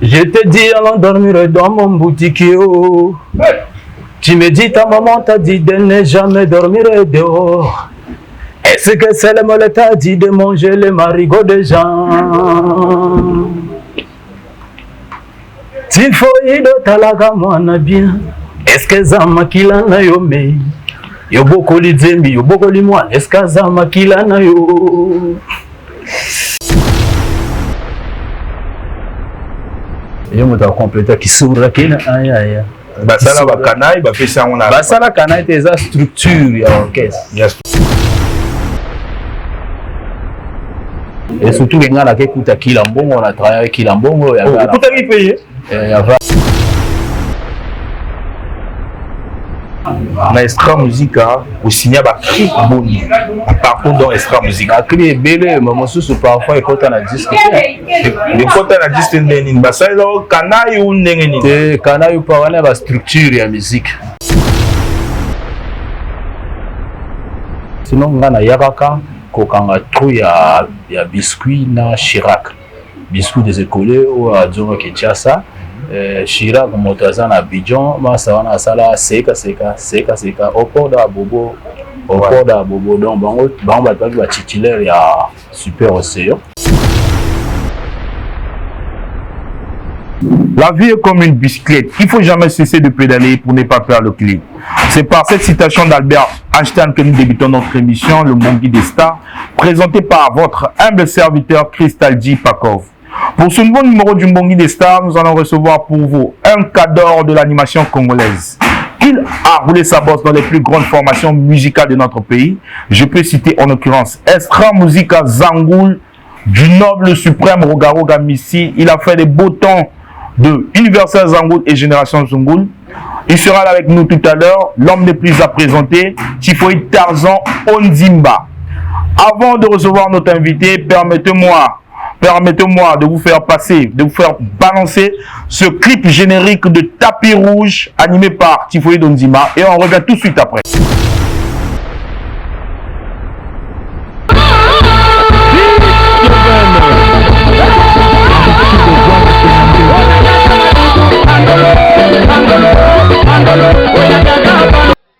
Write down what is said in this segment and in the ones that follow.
Je te dis à l'endormir dans mon boutique. Oh. Tu me dis, ta maman t'a dit de ne jamais dormir dehors. Est-ce que c'est le mot t'a dit de manger les marigots des gens? Typhoïde talaga mwana bien. Est-ce que zama kila na yo me? Yo boko li zembi, yo boko li mwana. Est-ce que zama kila na yo? Yo muta complète qui s'ouvre kina aya aya. Basala ba kanai ba pesa on a. Basala kanai te za structure ya orchestre. Yes. Et surtout les gens qui écoutent Kilambongo, on a travaillé avec Kilambongo. Écoute qui paye. Mais Extra Musica au signé ba qui boni. Parcours dans Extra Musica. Cri est belé, mais moi sous parfois écoute on a disque. Écoute on a disque ndeni. Basala kanai ou ndengeni. Te kanai ou pas on a ba structure ya musique. Sinon ngana yakaka kokanga trop ya biscuit na Chirac. Biscuit des écoliers ou à Djongo Kinshasa. Chirac motaza na Abidjan, masa wana sala seka au port da bobo. Au port da bobo donc bango ba titulaire ya Super Océan. La vie est comme une bicyclette. Il ne faut jamais cesser de pédaler pour ne pas perdre le clip. C'est par cette citation d'Albert Einstein que nous débutons notre émission, Le Mbongi des Stars, présentée par votre humble serviteur Crystal G. Pakov. Pour ce nouveau numéro du Mbongi des Stars, nous allons recevoir pour vous un cadre de l'animation congolaise. Il a roulé sa bosse dans les plus grandes formations musicales de notre pays. Je peux citer en l'occurrence Extra Musica Zangoul, du noble suprême Rogaroga Missi. Il a fait des beaux temps de Universal Zangoul et Génération Zangoul. Il sera là avec nous tout à l'heure, l'homme le plus à présenter, Typhoïde Tarzan Onzimba. Avant de recevoir notre invité, permettez-moi de vous faire passer, de vous faire balancer ce clip générique de Tapis Rouge animé par Typhoïde Onzimba et on revient tout de suite après.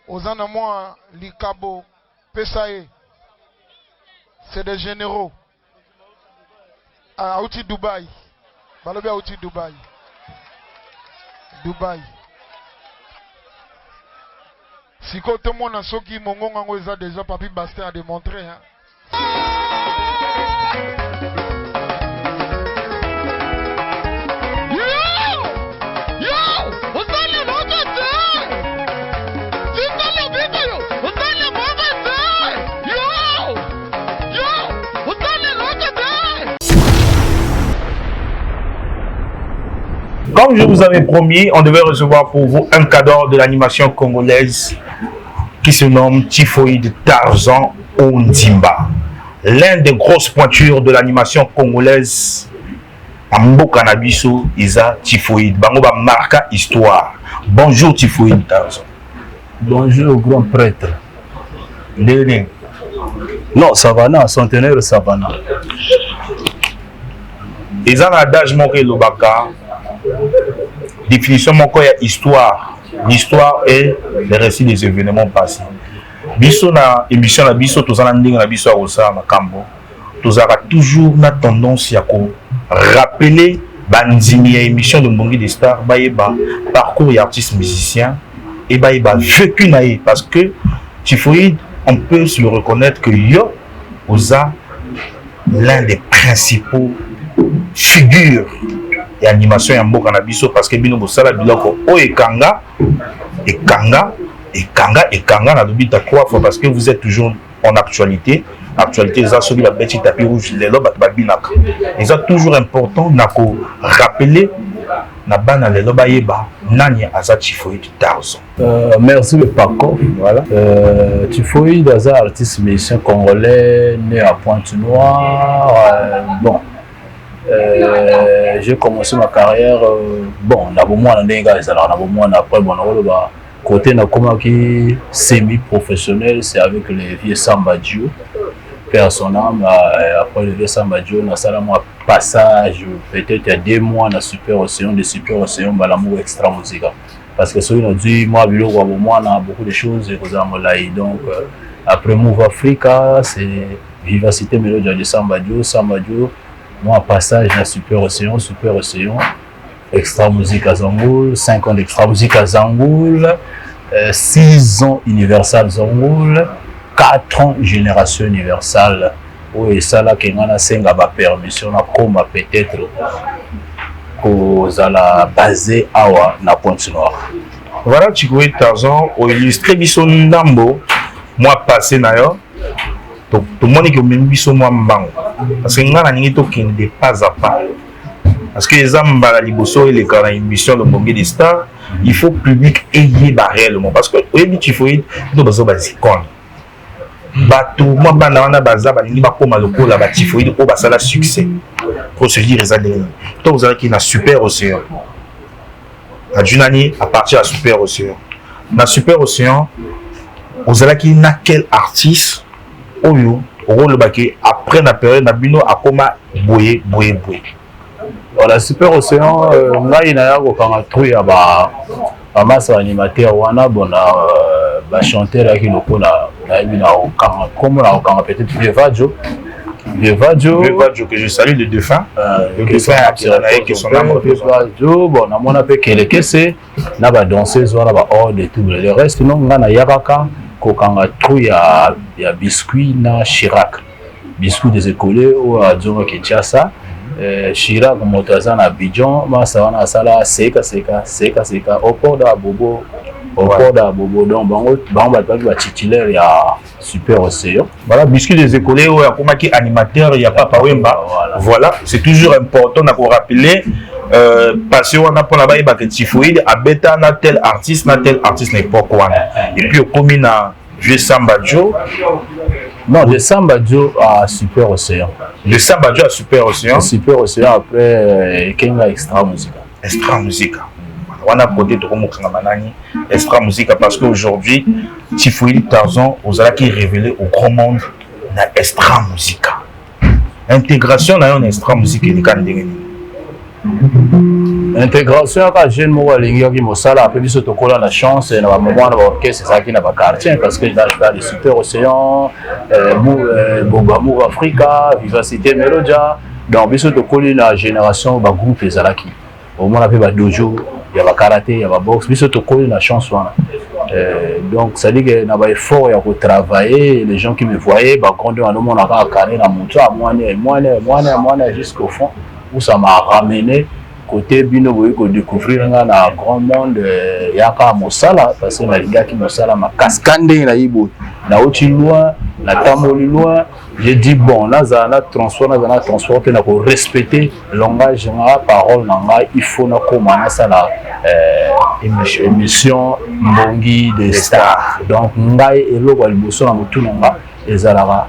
Ozana moi, Likabo, Pesae, c'est des généraux. À Outi Dubaï. Balobi à Outi Dubaï. Dubaï. Si côté mon a soki mongo ngango eza déjà papi Bastien a démontré hein. Comme je vous avais promis, on devait recevoir pour vous un cadeau de l'animation congolaise qui se nomme Typhoïde Tarzan Onzimba. L'un des grosses pointures de l'animation congolaise en Mboka na biso isa Typhoïde. Bango ba marque histoire. Bonjour Typhoïde Tarzan. Bonjour grand prêtre. Ndene. Non, Savana, centenaire Savana. Ils ont un adage moko lobaka. Définition moko ya histoire. L'histoire est le récit des événements passés. Biso na émission na biso tozana ndinga na biso akosa makambo. Tozaka toujours na tendance ya ko rappeler bandimi ya émission de Mbongi des Stars bayeba parcours ya artiste musicien et bayeba vécu naé parce que Typhoïde on peut se le reconnaître que yo oza l'un des principaux figures et animation ya mboka na biso parce que bino bosala biloko o ekanga na lobita 3 fois parce que vous êtes toujours en actualité ça soki la beti tapis rouge lelo bato babinaka et ça toujours important na ko rappeler na bana lelo bayeba nani aza Typhoïde Tarzan. Merci le Paco. Voilà. Typhoïde aza artiste musicien congolais né à Pointe-Noire. Bon. J'ai commencé ma carrière bon na bomwa na ndenga ezala na bomwa na après bon na côté na comment qui semi professionnel c'est avec les vieux Samba Dio perd son âme après le Samba Joe na sala moi passage peut-être il y a 2 mois na Super Océan de Super Océan balamour extra musique parce que celui nous dit moi biloko wa moi na beaucoup de choses et aux amolai donc après Move Africa c'est vivacité mélodie de Samba Joe moi passage na Super Océan extra musique à Zangoul 5 ans d'extra musique à Zangoul 6 ans Universal Zangoul 4 ans Génération Universale et ça là qui a senga ba permission na comme peut-être kozala basé awa na Pointe-Noire. Voilà, Chikoé Tarzan au illustré biso ndambo mois passé na yo tout le monde qui même biso mois mbango parce que ngana ningi to kende pas à pas parce que les hommes la liboso et les quand émission de Mbongi des stars il faut public ayé réellement parce que au début il faut do bazo bazikon bato moi bana wana baza balingi bakoma lokola ba tifoïde o basala succès pour se dire ça donc vous avez qui na Super Océan à Junani à partir à Super Océan na Super Océan vous avez qui na quel artiste oyo rôle baké après la période na bino akoma boye voilà Super Océan ngai na yako kanga tru ya ba masa animateur wana bona ba chanter là qui lokola na bina okanga comme na okanga peut-être Vieux Vadjo que je salue le défunt le défunt qui sont là Vadjo bon na mona pe kelekese na ba danseuse wana ba hors de tout le reste non ngana yakaka kokanga tru ya biscuit na Chirac biscuit des écoliers ou à Djongo Kinshasa Chirac motaza na Abidjan masa wana sala seka au port da Bobo donc bango ba titulaire ya Super Océan. Voilà, biscuit des écoliers ou akoma ki animateur ya Papa Wemba. Voilà, c'est toujours important de rappeler parce qu'on a pour la baie que Tifoïde a bêta na tel artiste n'importe quoi. Et puis au commune à Vieux Samba Joe. Non, de Samba Joe à Super Océan. De Samba Joe à Super Océan. Super Océan après Kenga Extra Musica. Extra Musica. On a côté de Romokangamanani, Extra Musica parce qu'aujourd'hui, Tifoïde Tarzan, vous allez qui révéler au grand monde la Extra Musica. Intégration dans une Extra Musica et les intégration quand jeune moi lingi qui mosala après biso tokola la chance na ba moment na orchestre ça qui na ba quartier parce que là je parle de Super Océan Move Africa Vivacité Melodia donc biso tokoli na génération ba groupe ezalaki au moins après ba dojo il y a ba karaté il y a ba boxe biso tokoli na chance wana donc ça dit que na ba effort ya ko travailler les gens qui me voyaient ba grandeur na mon aka carré na mutu à moi jusqu'au fond où ça m'a ramené côté bino boy ko découvrir na grand monde yaka mosala parce que na linga ki mosala ma cascande na yibo na oti loin na tamoli loin j'ai dit bon là ça na transporter na ko respecter langage na parole na nga il faut na komana ça la émission Mbongi des stars donc ngai eloko liboso na mutu nga ezalaka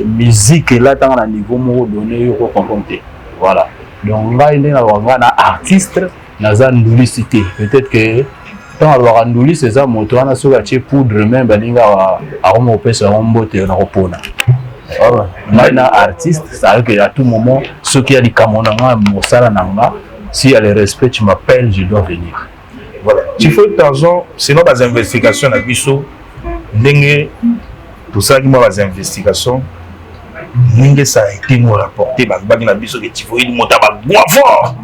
musique là tant na niveau mo donné yo ko confronter voilà. Donc là il est na artiste naza ndulicité peut-être que tant alors nduli c'est ça moto wana so ka poudre même baninga a romo pesa rombote na repona na artiste ça veut que à tout moment ceux qui a dit kamona nga mosala nanga si il y a le respect tu m'appelles je dois venir voilà tu fais Tarzan sinon des investigations na biso ndenge tout ça qui moi des investigations ninge ça a été nous rapporté bagi na biso que Tifoïde motaba gwa fort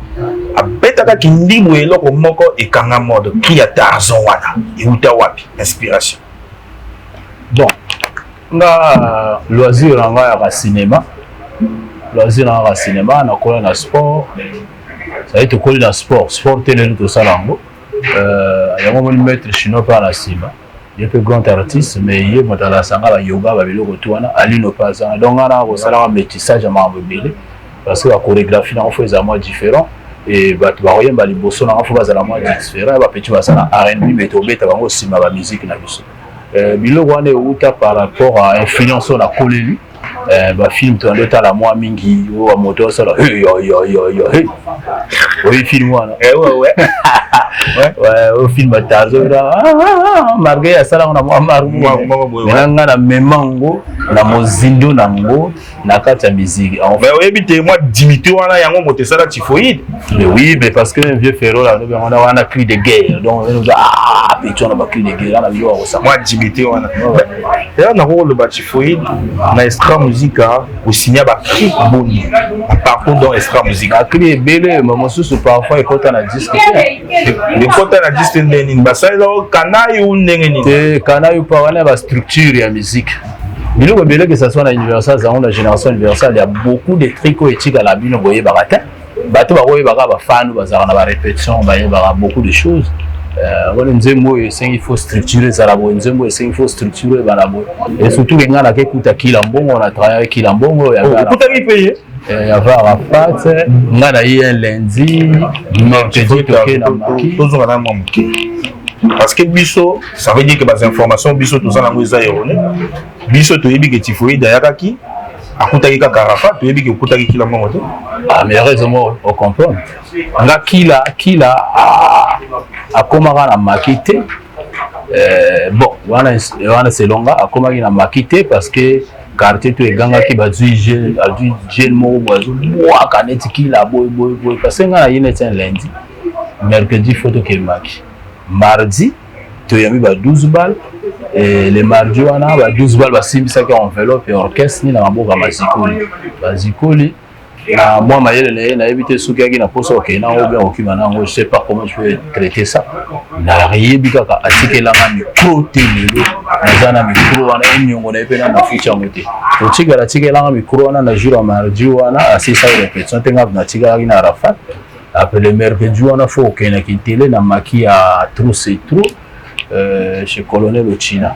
abetaka kindibu eloko moko ekanga mode qui a Tarzan wana euta wapi inspiration bon nga loisir nga ya cinéma na kola na sport ça a été kola na sport télé tout ça lango yango mo mettre chinois par la cima. Il est un grand artiste, mais il est dans la sangha yoga, il est alino pas donc on a un métissage à m'embêter parce que la chorégraphie on fait des mots différents et bah tu vas rien bah les bossons on fait des mots différents bah petit bah ça na R&B mais tu obéis t'as aussi ma musique na biso bilo wana outa par rapport à influence on a collé lui Bah film tu as la moi mingi ou à moto ça là oui film moi ouais au film Tazo là marqué à ça là on a moi marqué mais na memango na mozindo nango na kata musique mais oui bité moi Dimitri wana yango moto ça là typhoïde mais oui mais parce que un vieux ferro là on a cri de guerre donc on nous ah petit on a cri de guerre là yo ça moi Dimitri wana d'ailleurs na rôle le typhoïde na extra musique au signer ba cri boni partout dans extra musique a cri belé mais moi sous parfois quand on a disque le côté na disque ndeni basala kanayi ou ndengeni te kanayi pa wana ba structure ya musique biloko belé que ça soit na Universal dans la génération Universal il y a beaucoup de trucs éthiques à la bino boye barata bato ba boye baka ba fan bazara na ba répétition ba yeba beaucoup de choses voilà nzembo il faut structurer ça la bo nzembo il faut structurer ba la bo et surtout que ngana ke kuta kilambongo on a travaillé avec kilambongo ya kuta ki payer il y avait Arafat ngana hier lundi mercredi toké na maki tozo na maki parce que biso ça veut dire que les informations biso tout ça na ngoza erroné biso to yebi que typhoïde ayakaki akutaki ka Arafat to yebi que akutaki kilambongo te ah mais heureusement on comprend nga kila a komaka na makite bon wana c'est longa a komaka na makite parce que quartier to eganga ki bazui gel mo bozo wa kaneti kila boy parce que nga na yine ten lundi mercredi photo ke maki mardi to yami ba 12 balles et le mardi wana ba 12 balles ba simbisa ka enveloppe et orchestre ni na maboka bazikoli na moi mayele na éviter soukaki na poso ok na obe okima na ngo je sais pas comment je peux traiter ça na riyebi kaka atikela nga micro telelo na micro wana enyongo na epena na ficha ngote otikala tikela nga micro wana na jour mardi wana asisa répétition tenga na tikala na Arafat après le mercredi wana faut ok na kitele na maki à trop c'est trop chez colonel Ochina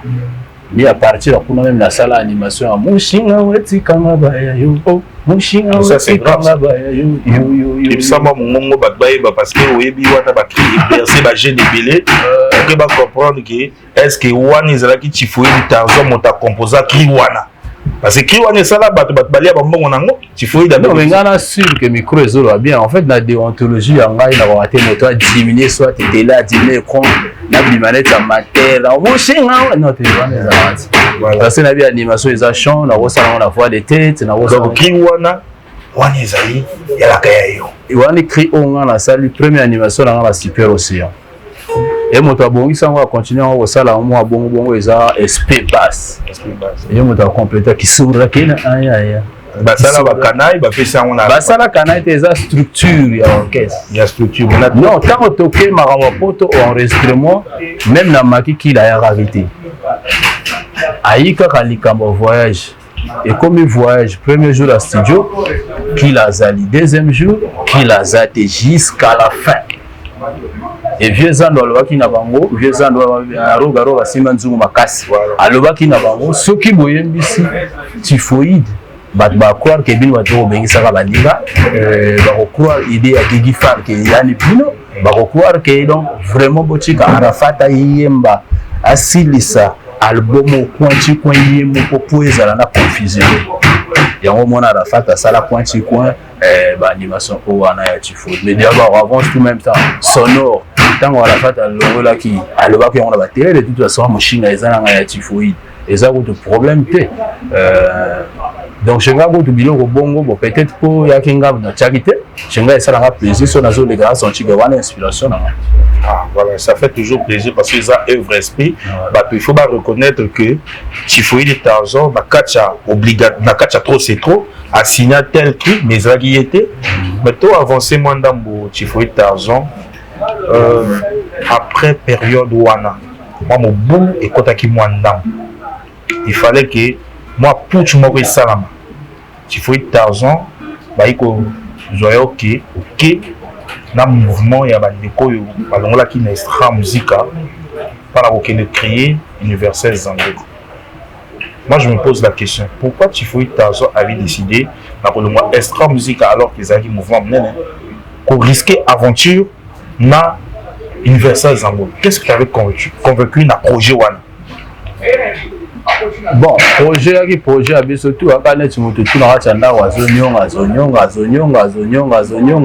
mais à partir de même la salle animation à Mushinga wetikanga baya yo Mushinga wetikanga baya yo et ça moi mongo batbaye parce que oyebi wata ba cri bercer ba jeune belé que ba comprendre que est-ce que wana ezala ki typhoïde Tarzan monta composer cri wana parce que cri wana ça là bato balia ba mbongo nango typhoïde non mais ngana sûr que micro ezolo va bien en fait la déontologie ya ngai na ba te moto a diminuer soit était là diminuer écran na bimanette amateur na Mushinga non te wana parce que na bi animation eza chant na rosala na voix de tête na rosala donc cri wana ezali ya la kaya yo wana cri onga na salle première animation na la super océan et moto abongisa ngo continuer ngo sala mo bongo eza SP basse et moto compléter ki soura kena aya basala ba kanai ba pesa ngo na basala kanai te eza structure ya orchestre ya structure non tant toqué marama poto enregistrement même na maki ki la ya rarité aïka kalikambo voyage et comme il voyage premier jour à studio qu'il a zali deuxième jour qu'il a zate jusqu'à la fin et vieux zando alobaki na bango vieux zando roga simba nzungu makasi alobaki na bango soki boyembisi typhoïde bat ba croire que bino bato bengisaka bandinga ba croire idée ya Gigi Far que yani pino ba croire que donc vraiment botika Arafat yemba asilisa album pointi coin yemo pour ezala na confusion yango mona Arafat asala pointi coin ba animation ko wana ya typhoïde mais d'abord avance tout même temps sonore tant Arafat alola ki alobaki on a ba télé de toute façon machine ezala ya typhoïde eza ko de problème te donc je vais vous dire que bongo peut-être pour ya kinga na charité je vais essayer de plaisir sur la zone les gars sont tigre wana inspiration ah voilà ça fait toujours plaisir parce que ça œuvre esprit bah il faut pas reconnaître que typhoïde Tarzan ba kacha obligatoire na kacha trop c'est trop a signé tel truc mais ça qui était mais toi avancer moins ndambo typhoïde Tarzan après période wana moi mon boum et kotaki moi ndam il fallait que moi pour tu m'aurais salama typhoïde Tarzan bah il ko zoé ok na mouvement ya bandeko yo balongola ki na extra musica para kokende créer Universal Zango. Moi je me pose la question pourquoi typhoïde Tarzan avait décidé na kolongola extra musica alors qu'ils avaient mouvement menene ko risquer aventure na Universal Zango. Qu'est-ce qui t'avait convaincu na projet wana? Bon, projet à biso tout aka net moto tout na chanda wa zonyonga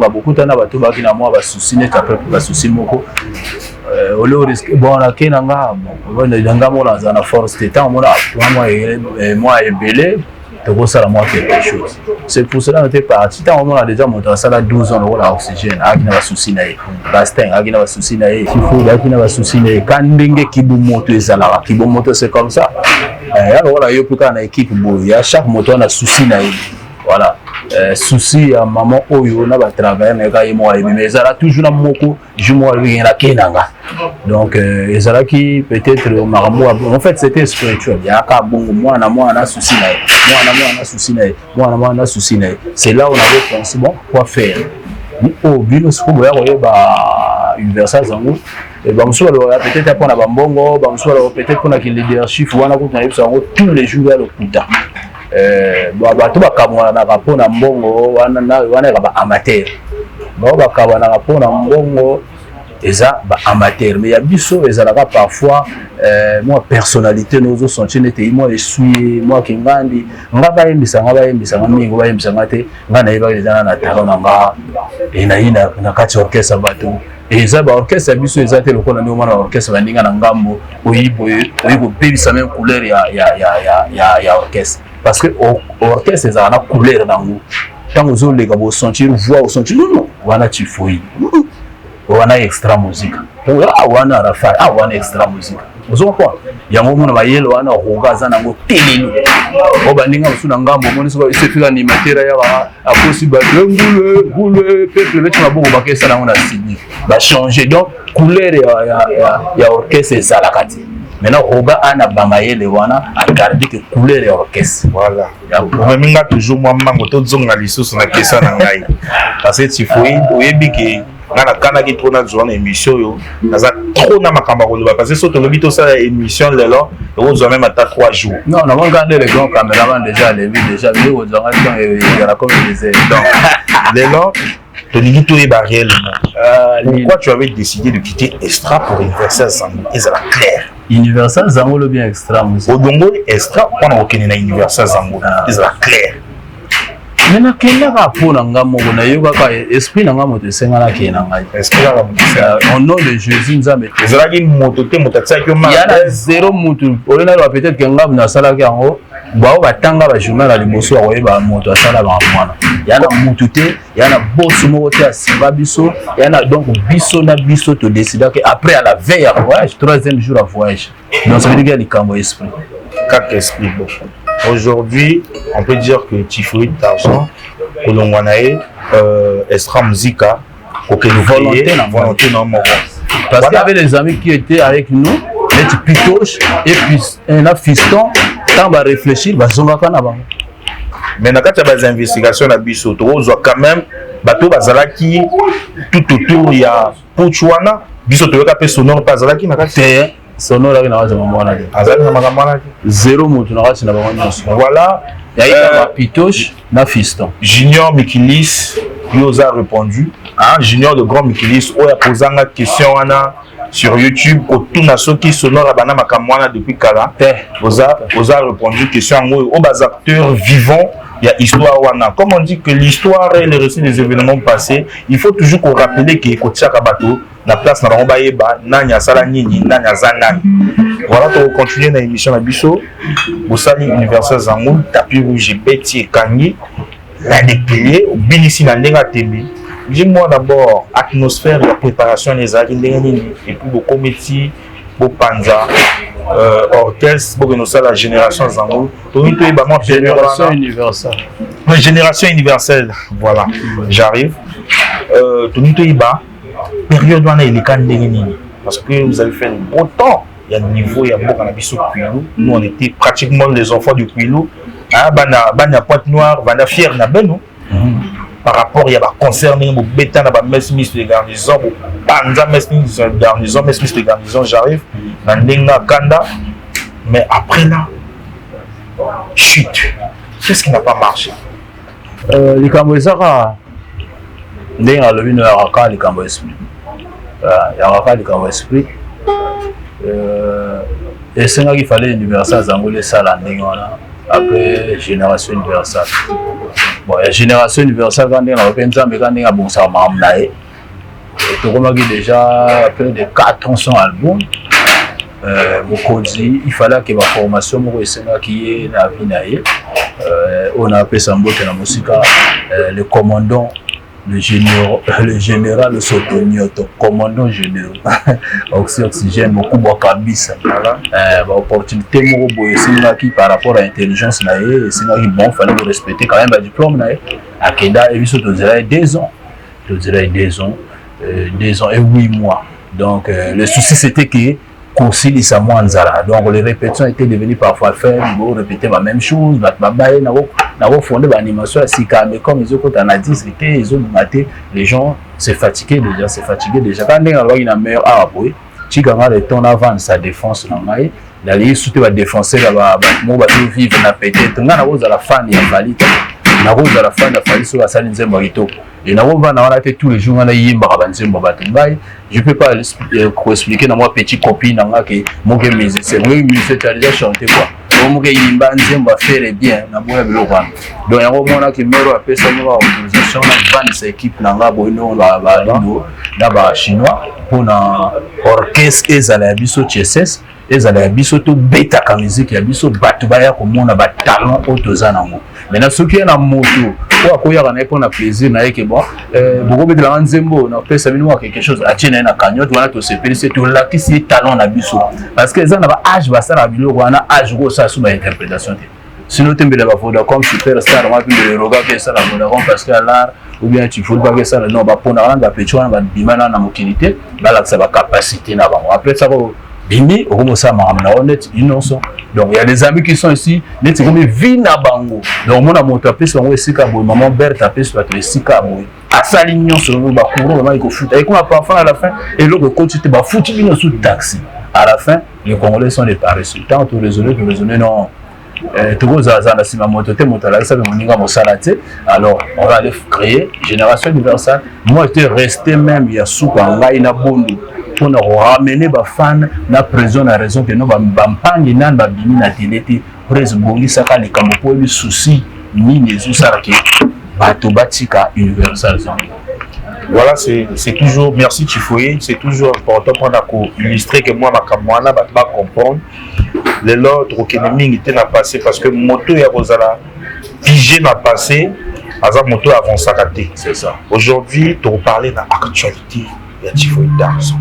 beaucoup tana bato baki na moi ba souci net après ba souci moko au lieu risque bon na kenanga bon ndanga mona za na force temps mona moi ebelé de ça moi quelque chose. C'est pour cela que nous sommes partis. Tant on a déjà monté à ça 12 ans on a oxygène, a qui n'a pas souci naïe. Bastin, a qui n'a pas souci naïe. Il faut a qui n'a pas souci naïe. Quand dengue qui boum moto ezala, qui boum moto c'est comme ça. Alors voilà, il y a plus qu'un équipe boum. À chaque moto on a souci naïe. Voilà. Souci à maman oyo na ba travailler mais quand il moi mais ezala toujours na moko jumo ali na kenanga. Donc ezala qui peut-être maramu en fait c'était spirituel. Il y a ka bongo moi na souci naïe. Moi na souci naïe. C'est là où on avait pensé bon quoi faire. Au bino ce qu'on voyait ba universal zango et ba mso peut-être pour na bambongo, ba mso peut-être pour na leadership wana ko na tous les jours à l'hôpital. Bato bakamwana na rapona mbongo wana ba amateur bakabana rapona mbongo eza ba amateur mais ya biso ezalaka parfois moi personnalité nozo sentir nete moi essuie moi kingandi ngaba yembisa mingo ba yembisa ngate ngana yeba ezana na talon nga ina na kati orchestre bato eza ba orchestre biso ezate lokola ndi omana orchestre bandinga na ngambo oyibo pebisa même couleur ya orchestre. Parce que l'orchestre est une couleur dans nous. Quand vous allez sentir voix, vous sentir non, voilà tu fouilles. Voilà extra musique. Voilà Rafa, voilà extra musique. Vous avez quoi? Il y a un moment où il y a un rogaza na ngo telelu. O bandinga usuna ngambo moni so se fika animateur ya a possible boule peuple vetu na bongo bakesa na ngona sidi. Ba changer donc couleur ya orchestre ça la kati. Maintenant, Roga Anna Bamayele wana a gardé que couleur et orchestre. Voilà. On m'a toujours moi mango tout zonga lissus na kesa na ngai. Parce que tu fouilles, oyebi que na kana ki trop na zone émission yo. Naza trop na makamba ko parce que soto lobi to ça émission lelo, on zo même à 3 jours. Non, on a regardé les grands caméramans déjà les vues déjà mais on zonga temps il y a comme ils disaient. Donc lelo to limite est réellement. Pourquoi tu avais décidé de quitter Extra pour Universal Zango? C'est clair. Universal Zango le bien extra musique. Odongo Extra on a aucun na Universal Zango. C'est clair. Mais na kenda ka pona ngamo na yoka ka esprit na ngamo te senga na kena ngai. Esprit na ngamo. Au nom de Jésus nzambe. Ezala ki moto te motatsa ki ma. Il y a zéro mutu. Olena peut-être que ngam na sala ki yango. Bao batanga ba journal à liboso oyeba moto asala ba mwana. Yana mutu te, yana boss moko te asimba biso, yana donc biso na biso to décider que après à la veille à voyage, 3e jour à voyage. Donc ça veut dire qu'il y a des cambo esprit. Quatre esprits bon. Aujourd'hui, on peut dire que Tifouit d'argent, Kolongwanae, Extra Musica, auquel volonté non mort. Parce qu'il y avait des amis qui étaient avec nous, les pitoches et puis un fiston, quand on va réfléchir, bah zonga kana ba. Mais dans quand il y a des investigations à Bisoto, on voit quand même bateau bazalaki tout autour il y a Pouchouana, Bisoto yoka pe sonore pas bazalaki na kati. Sonore qui n'a pas de mwana de. Azali na makamana. Zéro mutu na kati na ba mwana. Voilà. Il y a un pitoche na fiston. Junior Mikilis, il nous a répondu. Hein, Junior de Grand Mikilis, on a posé une question sur YouTube. Pour tout naso qui sonore abana makamwana depuis Kala. On a répondu question aux acteurs vivants. Il y a histoire wana. Comme on dit que l'histoire est le récit des événements passés, il faut toujours qu'on rappelle que Kotiaka Bato, la place na Rombaïba, Nanya Salanini, Nanya Zanani. Voilà, pour continuer dans l'émission à Bisso, Boussali Universal Zango, Tapis Rouge, Betty et Kangi, la dépilier, Binissi Nandenga Temi. Dis-moi d'abord, atmosphère, la préparation des Aguindéni, et puis le comité, le Panza, orchestre, la génération Zango. Génération universelle. Génération universelle, voilà, j'arrive. Tonito Iba, période où on a les Kandéni, parce que vous avez fait un beau temps. Il y a un niveau, il y a beaucoup de bisous Puilou. Nous, on était pratiquement les enfants du Puilou. Bana Pointe Noire, Bana Fier, Nabenou. Par rapport, il y a des concerts, il y a des bêtas, il y a des messes de garnison, il y a des messes de garnison, messes de garnison, j'arrive. Nandenga Kanda. Mais après là, chute. Qu'est-ce qui n'a pas marché? Les Cambodgiens, Nenga le vino Yaraka, les Cambodgiens esprit. Yaraka, les Cambodgiens esprit. Et c'est là qu'il fallait Universal Zangolé ça la après Génération Universal. Bon, la Génération Universal, quand on a pensé mais quand on a bon ça m'a et tout comme déjà près de 400 albums. Il fallait que ma formation qui est la vie on a appelé ça la musique le commandant le général le sotonioto commandant général oxygène beaucoup kabisa opportunité qui par rapport à l'intelligence c'est bon fallait respecter quand même le diplôme à Keda et puis 2 ans 2 ans et 8 mois donc le souci c'était que concile ça Mwanzala. Donc les répétitions étaient devenues parfois faibles, vous répétez la même chose, vous fondé l'animation à Sika, mais comme ils ont dit, ils ont maté, les gens se fatiguaient déjà. Quand on a une meilleure arbre, tu as le temps avant sa défense dans maille, d'aller soutenir la défense là-bas, moi je vivre na peut-être, on a la fan il y a fallu, na rose à la fin de la famille sur la salle de Morito. Et na on a été tous les jours on a yimba banzembo batumbai. Je peux pas expliquer dans moi petit copine nanga que mon game c'est oui musique tu as déjà chanté quoi. Mon gars yimba nzembo faire bien na boya biloko. Donc ya romona ki mero apesa mo autorisation na van sa équipe nanga bono na ba chinois pour na orchestre ezala biso TSS ezala biso to beta ka musique ya biso batu baya ko mona ba talent autoza nango. Maintenant ce qui est na moto pour akoya na pour na plaisir na yeke bon beaucoup de la nzembo na pesa bino quelque chose atiena na cagnotte wana to se périsser to la qui c'est talent na biso parce que ça na ba âge ba sala biloko wana âge ko ça sous ba interprétation sinon tembe ba Vodacom superstar moi puis le roga que ça la Vodacom parce que l'art ou bien tu faut pas que ça non ba pona na ba petit wana ba bimana na mokinité ba la ça ba capacité na ba après ça bimi okomosa makamna honnête innocent donc il y a des amis qui sont ici net comme vina bango donc mon amoto apesi bango esika boy maman Berthe apesi bato esika boy asali nyonso ba courant vraiment il faut foot et comme parfois à la fin et l'autre coach te ba foot bino sous taxi à la fin les Congolais sont des paresseux tant tout raisonner non tout ça na sima moto te moto la ça be moninga mosalate alors on va aller créer Génération Universal moi j'étais resté même il y a sous ngai na bondo pour nous ramener les fans na prison na raison que nous bampangi nan babimi na télé presse bongi saka les kampo les soucis ni les usaraki bato batika Universal. Voilà, c'est toujours merci Chifoye, c'est toujours important pour illustrer que moi ma kamwana ba comprendre les l'autre aucun était na passé parce que moto ya Rosala figé na passé asa moto avance à c'est ça. Aujourd'hui tu parler dans actualité ya Chifoye Darso.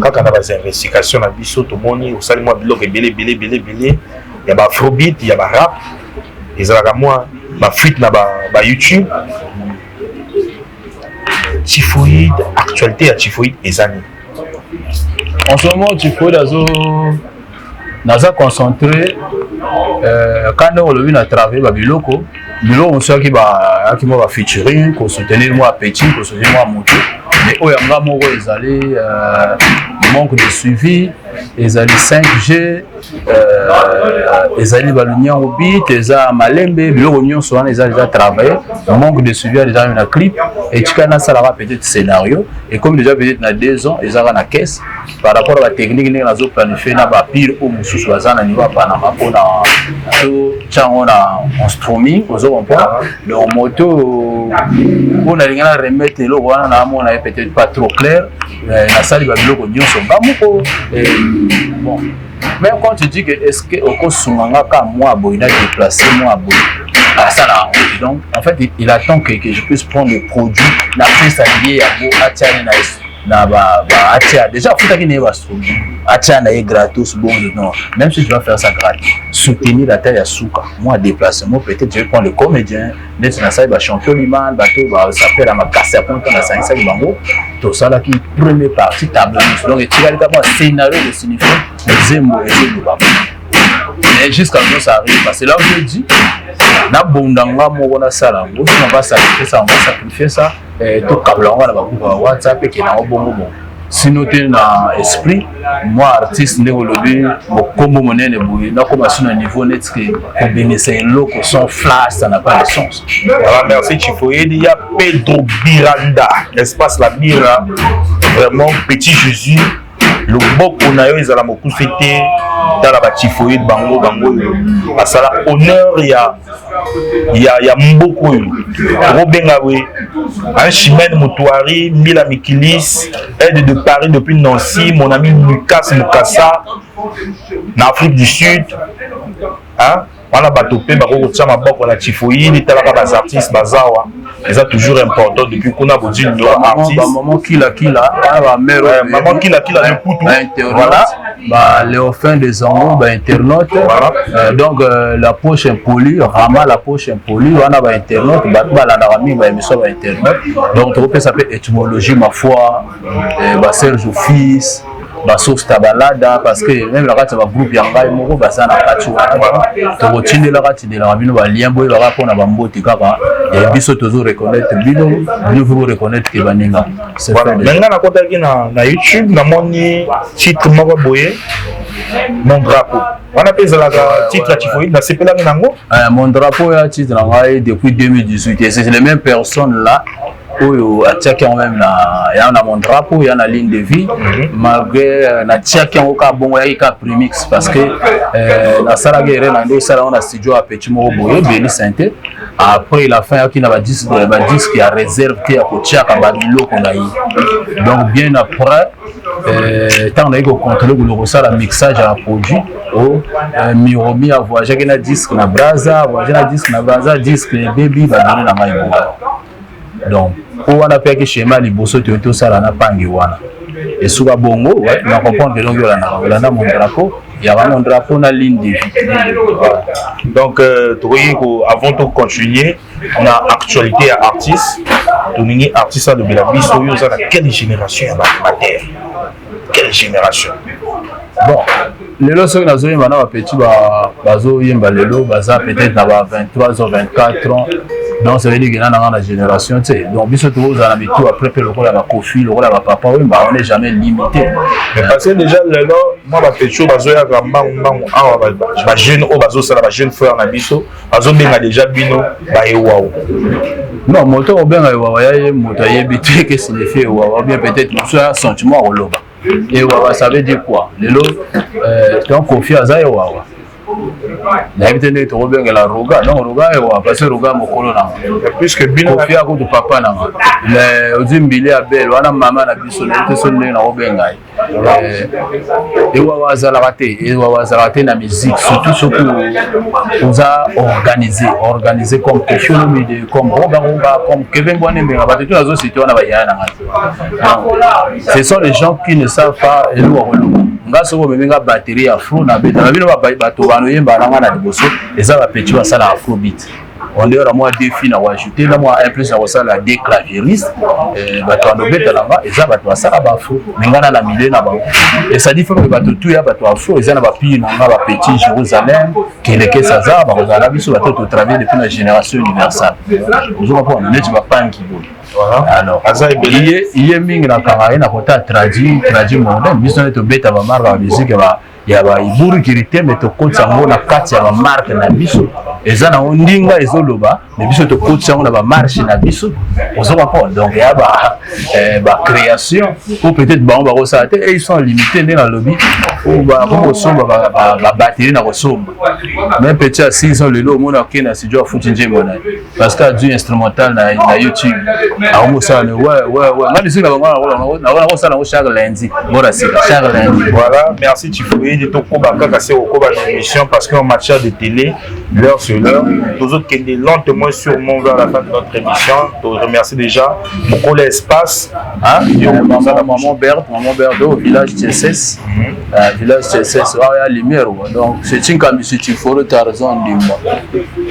Quand on a des investigations dans biso to moni au sali moi biloko belé il y a ba afrobeat il y a ba rap et ça moi ba fuite na ba YouTube Typhoïde actualité à Typhoïde ezani en ce moment Typhoïde naza concentré quand on le vient à travers ba biloko on sait qui ba featuring pour soutenir moi petit pour soutenir moi moto mais oyanga moko ezali manque de suivi ezali 5G ezali balunia au beat eza malembe biloko nyonso wana ezali déjà travaillé manque de suivi déjà une clip et tikana ça va peut-être scénario et comme déjà peut-être na 2 ans ezala na caisse par rapport à la technique ni nazo planifier na ba pire au mususu bazana ni ba pana mapona to chango na en streaming ozo comprendre le moto on a rien à remettre le wana na mona peut-être pas trop clair la salle ba biloko nyonso bamoko bon mais quand tu dis que est-ce que au Sumanga ka moi boina déplacer moi boy ça là donc en fait il attend que je puisse prendre le produit la pièce alliée à bo atia na ba atia déjà faut que ne va atia na gratos bon non même si tu vas faire ça gratuit soutenir la taille à souka moi déplacement peut-être je vais prendre le comédien net na ça ba champion liman bato ba s'appelle à ma casse à point dans ça ça bango tout ça là qui première partie table donc tu regardes comment scénario de signifier zembo et ba mais jusqu'à ce que ça arrive parce que là je dis na bondanga moko na sala ngo on va sacrifier ça tout câble on va ba WhatsApp et qui na bongo bon sinon tu na esprit moi artiste ne aujourd'hui comme monene boy na comme sur un niveau net que pour bénéficier loco son flash ça n'a pas de sens. Voilà, merci Chifoye. Il y a Pedro Biranda espace la Bira vraiment petit Jésus le beau qu'on a eu ils allaient beaucoup fêter tala ba typhoïde bango basala honneur ya mboko robenga we un Chimène Moutouari, Mila Mikilis, aide de Paris depuis Nancy, mon ami Lucas Mukasa, en Afrique du Sud. Hein? On a batopé, on a la typhoïde, les artistes, bazawa. C'est toujours important depuis qu'on a besoin de artistes. Maman qui la, maman qui la de Poutou. Voilà. Léofin des Angots, internaute. Voilà. Donc la poche impolie, Rama la poche impolie, on a internaute, internaute. Donc ça s'appelle étymologie ma foi, Serge Fils. Source tabalada parce que même la rate va groupe yanga moko basana kati to rotine la rate de la bino ba lien boy ba ko na bamboti kaka et biso tozo reconnaître bino vous reconnaître que baninga c'est voilà menga na kota ki na YouTube na moni titre moko boye mon drapeau on appelle ça la titre à typhoïde na sepela nango mon drapeau ya titre ngai depuis 2018 et c'est les mêmes personnes là oyo atiaki yango même ya na mon drapeau ya na ligne de vie malgré na tiaki yango ka bongo ya ka premix parce que na sala guerre na ndo sala on a studio a petit moko boye Beli Sainte après la fin yaki na ba disque ya réserve te ya ko tiaka ba biloko na yi donc bien après tant na ko contrôler ko sala mixage à produit au Miromi a voyagé na disque na Braza disque baby ba donner na mai donc on a fait que schéma liboso tout ça là na pangi wana et sous la bongo ouais on comprend que donc là na mon drapeau il y a mon drapeau na ligne de vie donc avant de continuer on a actualité à artiste Tony artiste de Belabiso yo za quelle génération ya terre quelle génération bon lelo soki nazoyemba na bapeti bazoyemba lelo baza peut-être na ba 23 ans 24 ans donc ça veut dire que dans la génération tu sais donc biso tozala bitu après le rôle la Kofi le rôle la papa on n'est jamais limité mais parce que déjà lelo moi bapeti bazoya ka mbangu awa ba jeune o bazosala ba jeune frère na biso bazobenga déjà bino ba ewawo non moto obenga ewawo ya moto yebi que signifie ewawo bien peut-être un sentiment oloba et wawa ça veut dire quoi lelo donc Kofi aza ewawa na ebitende to robenga la roga non roga ewa parce que roga mokolo na puisque bino Kofi ako to papa na le ozimbili abel wana mama na biso na te sonne na robenga ewa wazalate na musique surtout oza organisé comme Kofi comme roga comme Kevin Boanembenga bato to azo cité wana bayana na ce sont les gens qui ne savent pas elwa ngaso ko memenga batterie ya fro na beta bino bato bano yemba na ngana liboso eza ba petit basala afrobeat on dehors moi défi na ajouter na moi un plus na basala des claviéristes bato bano beta langa eza bato basala ba afro ngana la milieu na ba et ça dit faut que bato tout ya bato afro eza na ba pi na ba petit Jérusalem keleke saza ba kozala biso bato to travailler depuis la génération universelle ozo pas on est ba pan ki alors il y a mingi na kanga na kota traduit moderne biso ne to beta ba marque musique ba ya ba iburu kirite mais to kotsa ngo na kati ya ba marque na biso eza na ondinga ezoloba mais biso to kotsa ngo na ba marche na biso ozo pas donc ya ba création ou peut-être ba on va ressortir et ils sont limités dans le lobby ou ba ko somba ba batterie na ko somba mais petit à 6 ans le lo mona kena si jo futi njembo na parce que du instrumental na YouTube a mo ça ouais ngani sika na ko sala ko chaque lundi bora sika chaque lundi voilà merci Tifoué de tokoba kaka c'est okoba na émission parce qu'en matière de télé l'heure sur l'heure tous autres qui est lentement sûrement vers la fin de notre émission je remercie déjà beaucoup l'espace hein maman Berthe au village TSS village TSS a lumière donc c'est une camisole il faut Tarzan dis-moi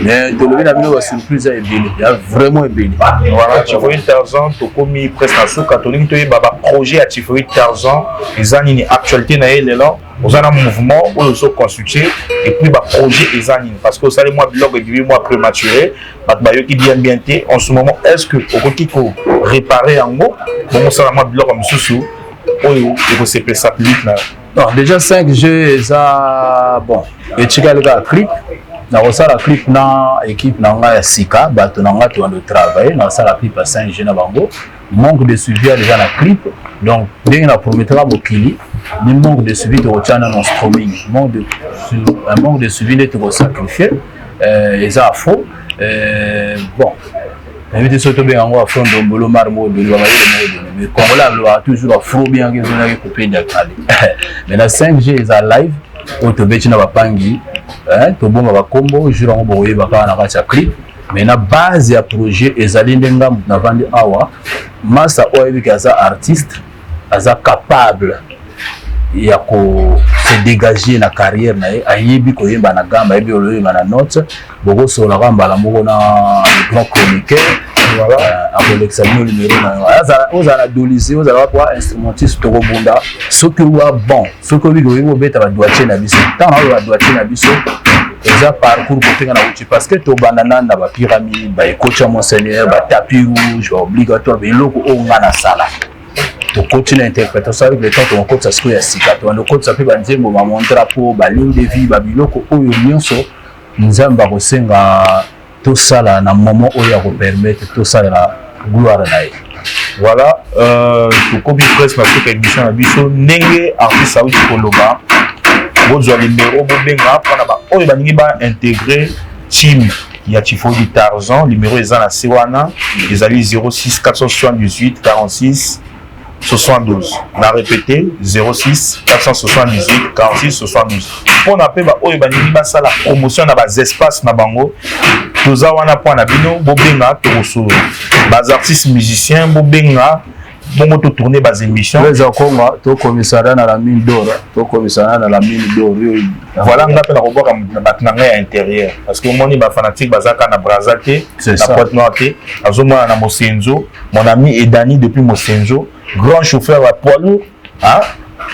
mais de lever la vidéo surprise est bien il y a vraiment bien voilà Tifoué Tarzan to komi presque à sous catholique to baba projet à Tifoué Tarzan les années actualité na elle là aux un mouvement où ils sont constitués et puis bah projet les années parce que ça les mois blog et 8 mois prématuré qui bien en ce moment est-ce que au côté faut réparer en gros bon ça la mois blog comme sous il faut se passer satellite là non déjà 5G ça bon et tu as le clip la clip na équipe na Sika, bato na nga to travailler na la clip à Saint-Jean na bango. Manque de suivi déjà na clip. Donc dès que na promettra bokili, ni manque de suivi de channel en streaming. Un manque de suivi de te sacrifier. Ça faux. Bon. Invité surtout bien en fond de bolo marmo de mais Congolais a toujours afro bien que vous n'avez coupé d'acali. Mais la 5G est live. Autobeti na bapangi to bonga ba combo jura ngo boye baka na kacha clip mais na base ya projet ezali ndenga na vandi awa masa oyebi kaza artiste aza capable ya ko se dégager na carrière na ayebi ko yemba na gamba yebi oloyeba na note boko sola gamba la moko na grand chroniqueur voilà avec l'examen numéro na ozala doliser ozala kwa instrumentiste to bunda soki wa bon soki obi ko yebo beta ba doache na biso tant na ba doache na biso eza parcours kotenga na uchi parce que to banana na ba pyramide ba ekocha monseigneur ba tapis rouge ba obligatoire ba loko o ngana sala to continue interprétation avec le temps to on ça ce ya sika to on ça pe ba nzembo ba montra po ba ligne de vie ba biloko oyo nyonso nzamba ko senga tout ça là na moment où il y a permettre tout ça la gloire na. Voilà to copie presse parce que émission na biso ndenge artiste auti koloba bozo numéro bobenga pona ba oyo ba ningi ba intégrer team ya Tifodi Tarzan numéro eza na Sewana ezali 06 478 46 72. On a répété 06 478 46 72. Pour na pe ba oyo ba ningi ba sala promotion na ba espace na bango. Toza wana po na bino bobenga to so ba artistes musiciens bobenga bongo to tourner ba émissions. Les akonga to commissariat na la mine d'or, to commissariat na la mine d'or. Voilà nga pe na robo ka batnanga ya intérieur parce que moni ba fanatique bazaka na Brazzaville na Pointe-Noire azoma na Mosenzo, mon ami Edani depuis Mosenzo. Grand chauffeur à poids lourd, hein?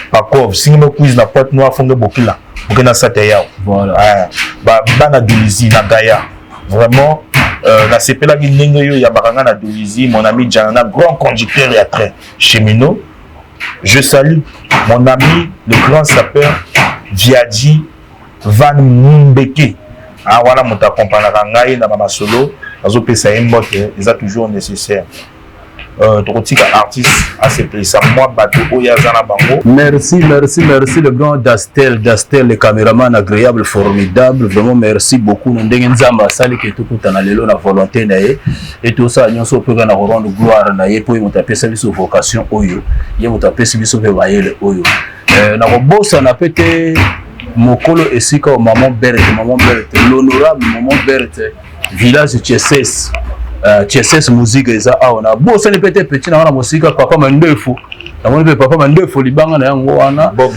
Pakov, si nous quiz na Pointe Noire, fond de Bokila, Bokina Sataya. Voilà. Bana Dolizi, na Gaïa. Vraiment, la CP la Guinée, Yabaranga na Dolizi, mon ami Djana, grand conducteur et attrait, cheminot. Je salue mon ami, le grand sapeur, Viadi Van Mbeke. Ah, voilà, mon accompagnera Ngaï, na Mama Solo, Azo Pesa Mbote, ils sont toujours nécessaires. Artiste à ces places. Moi, bateau, bango. Merci le grand Dastel, le caméraman agréable, formidable. Vraiment, merci beaucoup. Nous avons Nzamba Sali qui est tout à l'heure, la volonté et tout ça. Nous sommes prêts à rendre gloire pour nous taper sur vocation Oyo. Nous taper sur le Oyo. Nous avons pété Mokolo et Sika au maman Berthe, l'honorable maman Berthe, village de Tchesses. TSS musique eza aona bosa ni pete petit na musique papa mandefu na moni papa mandefu libanga na yango wana Bob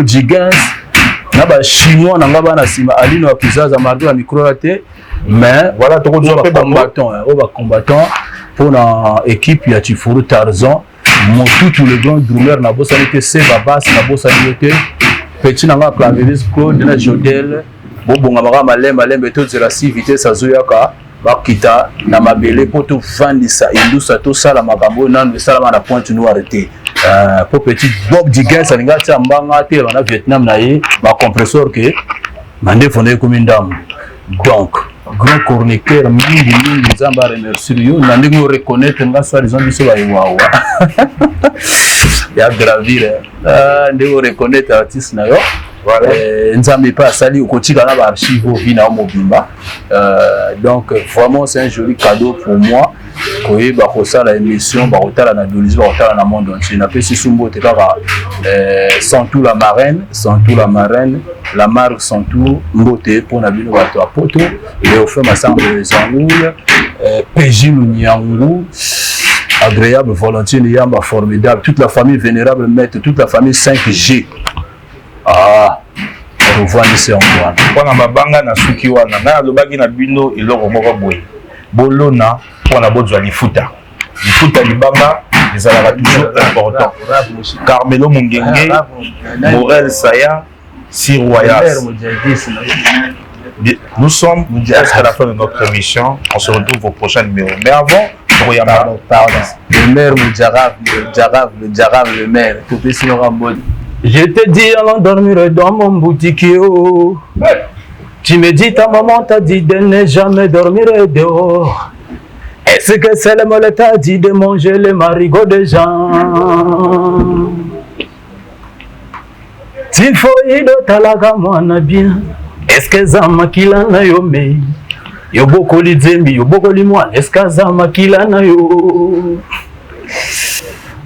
Jigans na ba chinois na ngaba na sima alino apizaza mardo la micro raté mais voilà to combattant pour na équipe ya Tifuru Tarzan Motutu le grand drummer na bosa ni se babas na bosa ni te petit na ngaba clavier Claude na Jodel bobonga maka malembe to zela si vitesse azoyaka bakita na mabele poto vandisa indusa to sala makambo nanu sala na Pointe Noire te pour petit Bob Jigens alinga tia mbanga te na Vietnam na ye ba compresseur ke mande fondé comme ndam donc grand chroniqueur mingi nzamba remercier yo na ndingo reconnaître nga soit les gens biso ba wawa ya gravir ndingo reconnaître artiste na yo. Voilà. Nzambe pas sali okotika na ba archive vina mobimba. Donc vraiment c'est un joli cadeau pour moi. Koye ba kosala émission ba kotala na Dolizi ba kotala na monde entier. Na pesi sumbo te kaka Santou la marraine, la marque Santou mbote pour na bino bato a poto et au fait masambe Zangoul, PJ Lunyangu agréable volontiers Yamba formidable toute la famille vénérable maître toute la famille 5G. Ah, on voit ici en quoi. Pour na babanga na suki wana na lobaki na bino eloko moko boye. Bolona pour na bozwa lifuta. Lifuta libanga ezala toujours important. Carmelo Mungenge, Morel Saya, Sir Royas. Nous sommes jusqu'à la fin de notre émission. On se retrouve au prochain numéro. Mais avant, pardon. Le maire le maire. Tout est sur un mode. Je te dis à l'endormir dans mon boutique. Tu me dis, ta maman t'a dit de ne jamais dormir dehors. Est-ce que seulement elle t'a dit de manger les marigots des gens? Tifoïde talaga mwana bien. Est-ce que zama kila na yo me? Yo boko li zembi, yo boko li mwana. Est-ce que zama kila na yo?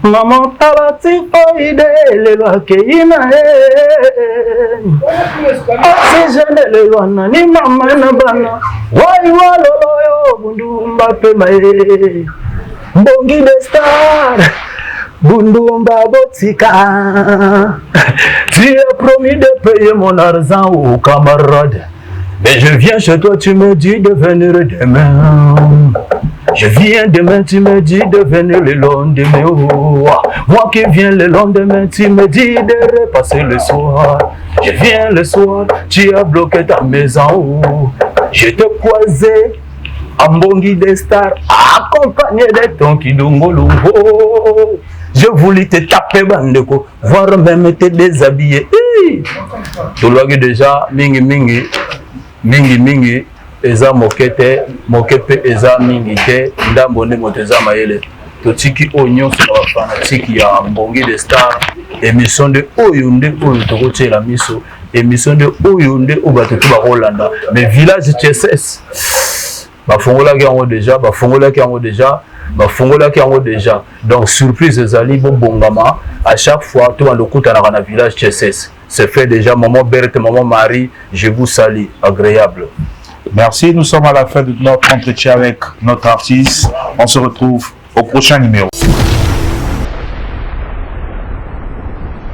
Maman tala tifoïde le loi ke ina oxygène le loi na ni mama na bana. Wai walolo yo bundumba pe mae. Mbongi de star. Bundumba botika. Tu as promis de payer mon argent aux camarades. Mais je viens chez toi, tu me dis de venir demain. Je viens demain, tu me dis de venir le lendemain. Oh, moi qui viens le lendemain, tu me dis de repasser le soir. Je viens le soir, tu as bloqué ta maison. Oh, je te croisais en Mbongi des stars, accompagné de ton kidongolongo. Je voulais te taper bandeko, voire même te déshabiller. Tu l'as déjà, mingi, eza mokete, mokepe eza mingi te, ndambone moteza mayele. Totiki onyon sur la fanatique ya Mbongi des stars, émission de Oyonde, Oyo Tokoche la miso, émission de Oyonde, Obatetu Barolanda, mais village TSS. Bafongola qui en déjà, bafongola qui en déjà. Donc surprise ezali bongama à chaque fois tout le coup dans le village TSS. C'est fait déjà maman Berthe, maman Marie, je vous salue, agréable. Merci, nous sommes à la fin de notre entretien avec notre artiste. On se retrouve au prochain numéro.